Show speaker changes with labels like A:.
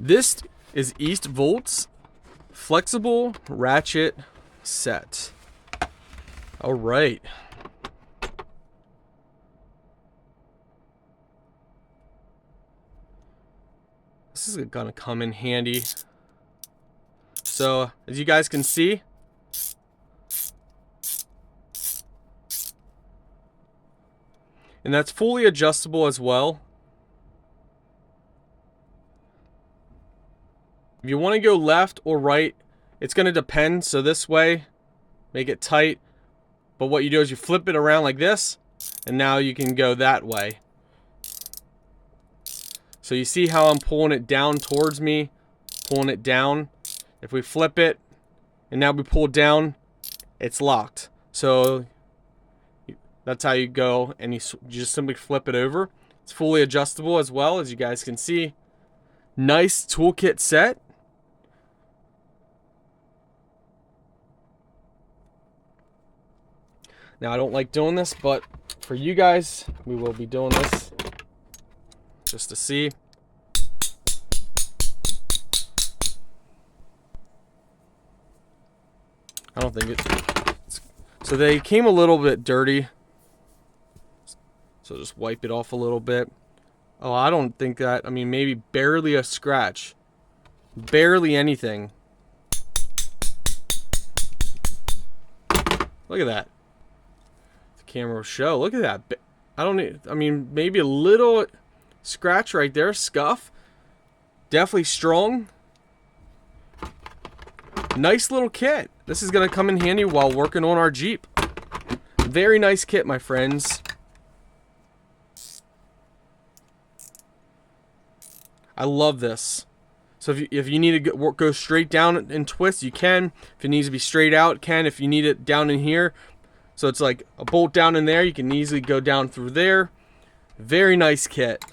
A: This is Eastvolt's flexible ratchet set. All right. This is gonna come in handy. So, as you guys can see, and that's fully adjustable as well. If you want to go left or right, it's going to depend. So this way, make it tight. But what you do is you flip it around like this, and now you can go that way. So you see how I'm pulling it down towards me, pulling it down. If we flip it, and now we pull down, it's locked. So that's how you go, and you just simply flip it over. It's fully adjustable as well, as you guys can see. Nice toolkit set. Now, I don't like doing this, but for you guys, we will be doing this just to see. I don't think it's... So they came a little bit dirty. So just wipe it off a little bit. Oh, I don't think that... I mean, maybe barely a scratch. Barely anything. Look at that. Camera will show. Look at that. I mean, maybe a little scratch right there. Scuff. Definitely strong. Nice little kit. This is going to come in handy while working on our Jeep. Very nice kit, my friends. I love this. So if you need to go straight down and twist, you can. If it needs to be straight out, it can. If you need it down in here, so it's like a bolt down in there, you can easily go down through there. Very nice kit.